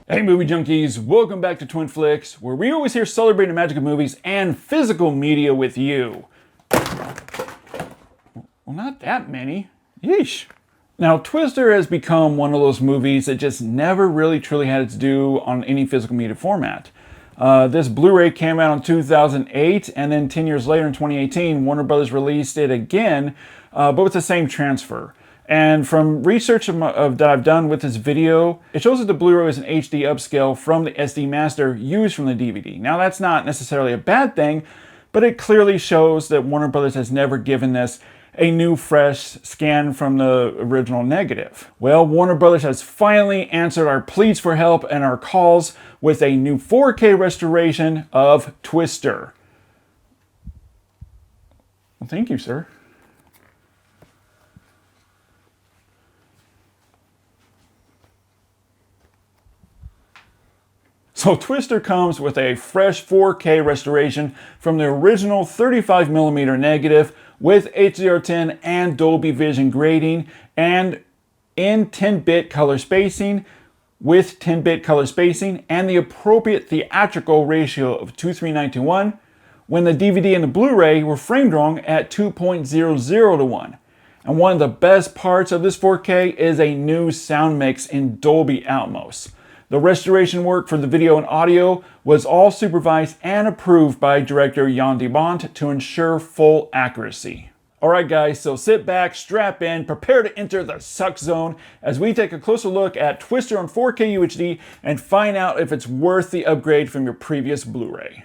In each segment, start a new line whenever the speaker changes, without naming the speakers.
Hey movie junkies, welcome back to Twin Flicks, where we always here celebrating the magic of movies and physical media with you. Well, not that many. Yeesh. Now, Twister has become one of those movies that just never really truly had its due on any physical media format. This Blu-ray came out in 2008, and then 10 years later in 2018, Warner Brothers released it again, but with the same transfer. And from research that I've done with this video, it shows that the Blu-ray is an HD upscale from the SD master used from the DVD. Now that's not necessarily a bad thing, but it clearly shows that Warner Brothers has never given this a new fresh scan from the original negative. Well, Warner Brothers has finally answered our pleas for help and our calls with a new 4K restoration of Twister. Well, thank you, sir. So Twister comes with a fresh 4K restoration from the original 35mm negative with HDR10 and Dolby Vision grading and in 10-bit color spacing with 10-bit color spacing and the appropriate theatrical ratio of 2:3:9:1 when the DVD and the Blu-ray were framed wrong at 2.00:1. And one of the best parts of this 4K is a new sound mix in Dolby Atmos. The restoration work for the video and audio was all supervised and approved by director Jan de Bont to ensure full accuracy. Alright guys, so sit back, strap in, prepare to enter the suck zone as we take a closer look at Twister on 4K UHD and find out if it's worth the upgrade from your previous Blu-ray.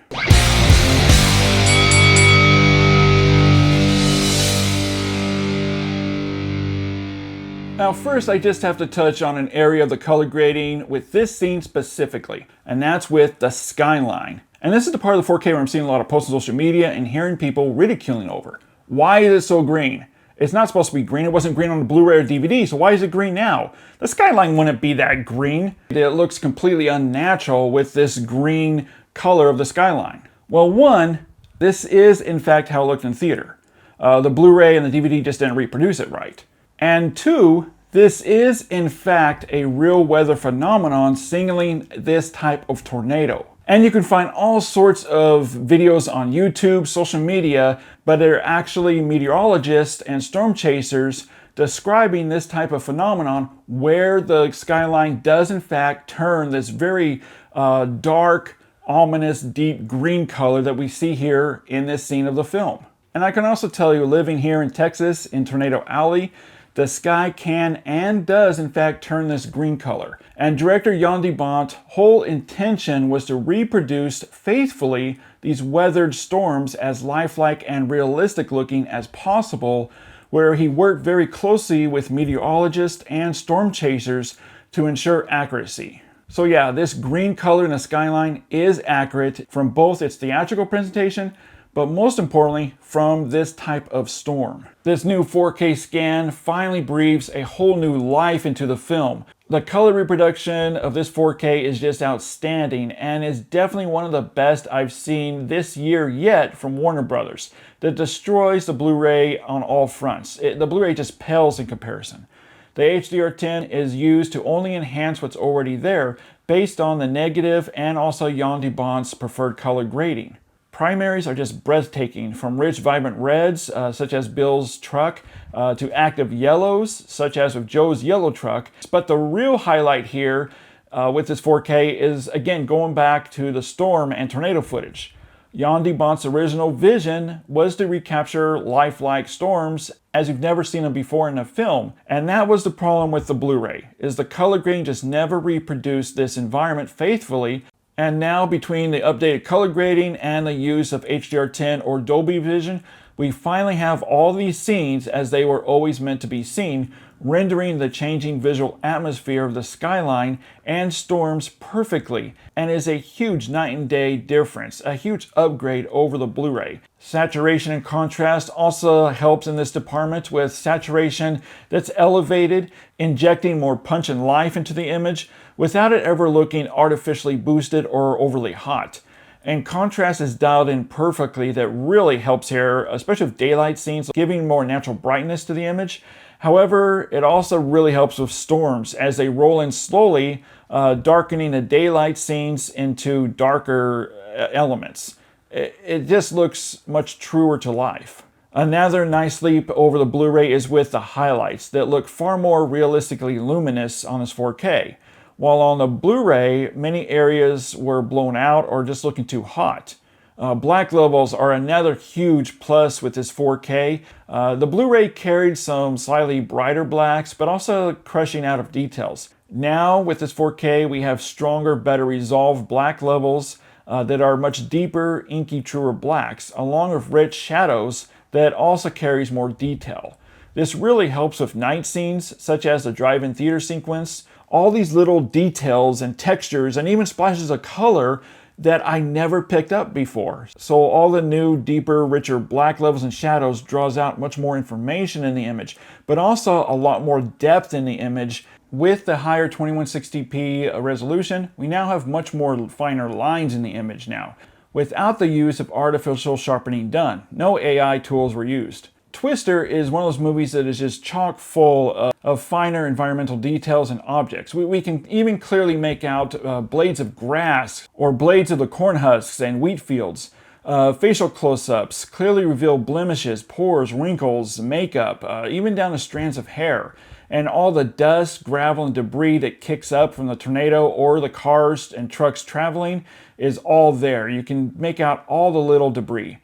Now first I just have to touch on an area of the color grading with this scene specifically, and that's with the skyline. And this is the part of the 4K where I'm seeing a lot of posts on social media and hearing people ridiculing over. Why is it so green? It's not supposed to be green. It wasn't green on the Blu-ray or DVD, so why is it green now? The skyline wouldn't be that green. It looks completely unnatural with this green color of the skyline. Well, one, this is in fact how it looked in theater. The Blu-ray and the DVD just didn't reproduce it right. And two, this is in fact a real weather phenomenon signaling this type of tornado. And you can find all sorts of videos on YouTube, social media, but they're actually meteorologists and storm chasers describing this type of phenomenon where the skyline does in fact turn this very dark, ominous, deep green color that we see here in this scene of the film. And I can also tell you, living here in Texas in Tornado Alley, the sky can and does in fact turn this green color. And director Jan de Bont's whole intention was to reproduce faithfully these weathered storms as lifelike and realistic looking as possible, where he worked very closely with meteorologists and storm chasers to ensure accuracy. So yeah, this green color in the skyline is accurate from both its theatrical presentation, but most importantly, from this type of storm. This new 4K scan finally breathes a whole new life into the film. The color reproduction of this 4K is just outstanding and is definitely one of the best I've seen this year yet from Warner Brothers. That destroys the Blu-ray on all fronts. The Blu-ray just pales in comparison. The HDR10 is used to only enhance what's already there based on the negative and also Jan de Bont's preferred color grading. Primaries are just breathtaking, from rich, vibrant reds, such as Bill's truck, to active yellows, such as with Joe's yellow truck. But the real highlight here with this 4K is, again, going back to the storm and tornado footage. Jan de Bont's original vision was to recapture lifelike storms as you've never seen them before in a film. And that was the problem with the Blu-ray, is the color grading just never reproduced this environment faithfully. And now between the updated color grading and the use of HDR10 or Dolby Vision, we finally have all these scenes as they were always meant to be seen, rendering the changing visual atmosphere of the skyline and storms perfectly, and is a huge night and day difference, a huge upgrade over the Blu-ray. Saturation and contrast also helps in this department, with saturation that's elevated, injecting more punch and life into the image without it ever looking artificially boosted or overly hot. And contrast is dialed in perfectly. That really helps here, especially with daylight scenes, giving more natural brightness to the image. However, it also really helps with storms as they roll in slowly, darkening the daylight scenes into darker elements. It just looks much truer to life. Another nice leap over the Blu-ray is with the highlights that look far more realistically luminous on this 4K. While on the Blu-ray, many areas were blown out or just looking too hot. Black levels are another huge plus with this 4K. The Blu-ray carried some slightly brighter blacks, but also crushing out of details. Now with this 4K, we have stronger, better resolved black levels that are much deeper, inky, truer blacks, along with rich shadows that also carries more detail. This really helps with night scenes, such as the drive-in theater sequence. All these little details and textures and even splashes of color that I never picked up before. So all the new, deeper, richer black levels and shadows draws out much more information in the image, but also a lot more depth in the image. With the higher 2160p resolution, we now have much more finer lines in the image now, without the use of artificial sharpening done. No AI tools were used. Twister is one of those movies that is just chock full of finer environmental details and objects. We can even clearly make out blades of grass or blades of the corn husks and wheat fields. Facial close-ups clearly reveal blemishes, pores, wrinkles, makeup, even down to strands of hair. And all the dust, gravel, and debris that kicks up from the tornado or the cars and trucks traveling is all there. You can make out all the little debris.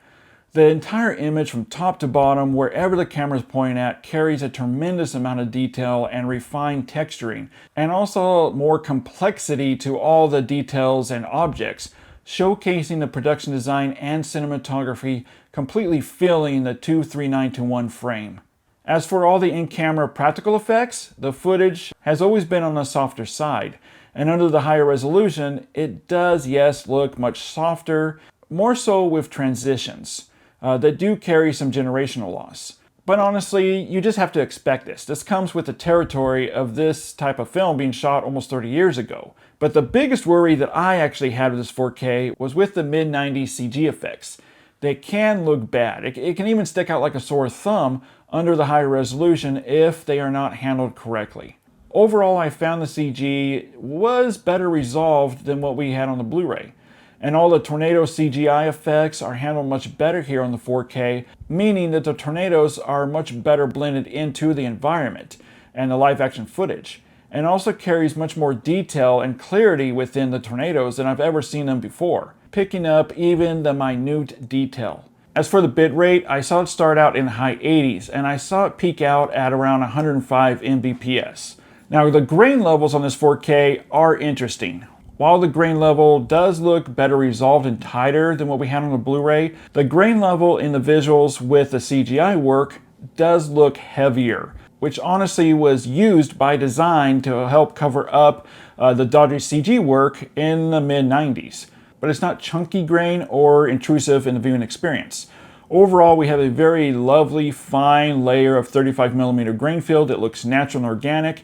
The entire image from top to bottom, wherever the camera is pointing at, carries a tremendous amount of detail and refined texturing, and also more complexity to all the details and objects, showcasing the production design and cinematography completely filling the 2:3:9:1 frame. As for all the in-camera practical effects, the footage has always been on the softer side, and under the higher resolution, it does, yes, look much softer, more so with transitions that do carry some generational loss. But honestly, you just have to expect this. This comes with the territory of this type of film being shot almost 30 years ago. But the biggest worry that I actually had with this 4K was with the mid-90s CG effects. They can look bad. It can even stick out like a sore thumb under the higher resolution if they are not handled correctly. Overall, I found the CG was better resolved than what we had on the Blu-ray. And all the tornado CGI effects are handled much better here on the 4K, meaning that the tornadoes are much better blended into the environment and the live action footage, and also carries much more detail and clarity within the tornadoes than I've ever seen them before, picking up even the minute detail. As for the bitrate, I saw it start out in the high 80s, and I saw it peak out at around 105 Mbps. Now the grain levels on this 4K are interesting. While the grain level does look better resolved and tighter than what we had on the Blu-ray, the grain level in the visuals with the CGI work does look heavier, which honestly was used by design to help cover up the dodgy CG work in the mid-90s. But it's not chunky grain or intrusive in the viewing experience. Overall, we have a very lovely, fine layer of 35mm grain fill that looks natural and organic,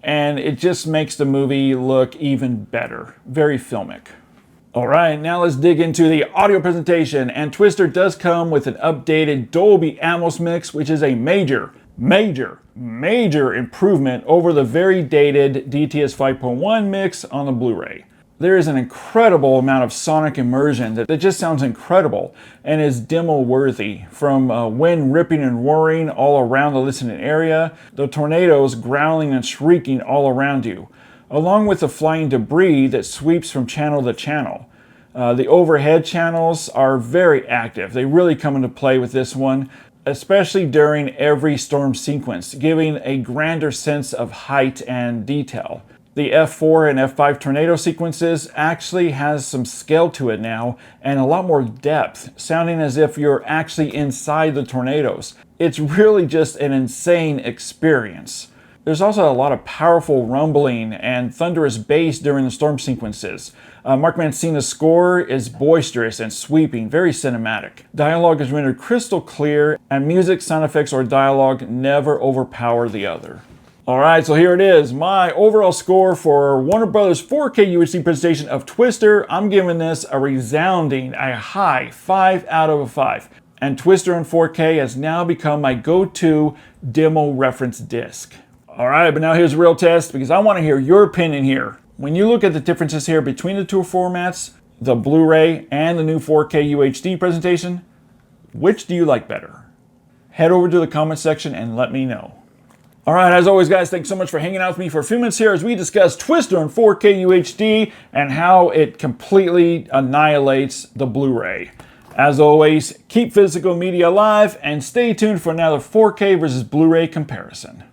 and it just makes the movie look even better. Very filmic. All right, now let's dig into the audio presentation. And Twister does come with an updated Dolby Atmos mix, which is a major improvement over the very dated DTS 5.1 mix on the Blu-ray. There is an incredible amount of sonic immersion that just sounds incredible and is demo-worthy, from wind ripping and roaring all around the listening area, the tornadoes growling and shrieking all around you, along with the flying debris that sweeps from channel to channel. The overhead channels are very active. They really come into play with this one, especially during every storm sequence, giving a grander sense of height and detail. The F4 and F5 tornado sequences actually has some scale to it now and a lot more depth, sounding as if you're actually inside the tornadoes. It's really just an insane experience. There's also a lot of powerful rumbling and thunderous bass during the storm sequences. Mark Mancina's score is boisterous and sweeping, very cinematic. Dialogue is rendered crystal clear, and music, sound effects, or dialogue never overpower the other. Alright, so here it is, my overall score for Warner Bros. 4K UHD presentation of Twister. I'm giving this a resounding, a high 5 out of 5. and Twister in 4K has now become my go-to demo reference disc. All right, but now here's a real test because I want to hear your opinion here. When you look at the differences here between the two formats, the Blu-ray and the new 4K UHD presentation, which do you like better? Head over to the comment section and let me know. All right, as always, guys, thanks so much for hanging out with me for a few minutes here as we discuss Twister in 4K UHD and how it completely annihilates the Blu-ray. As always, keep physical media alive and stay tuned for another 4K versus Blu-ray comparison.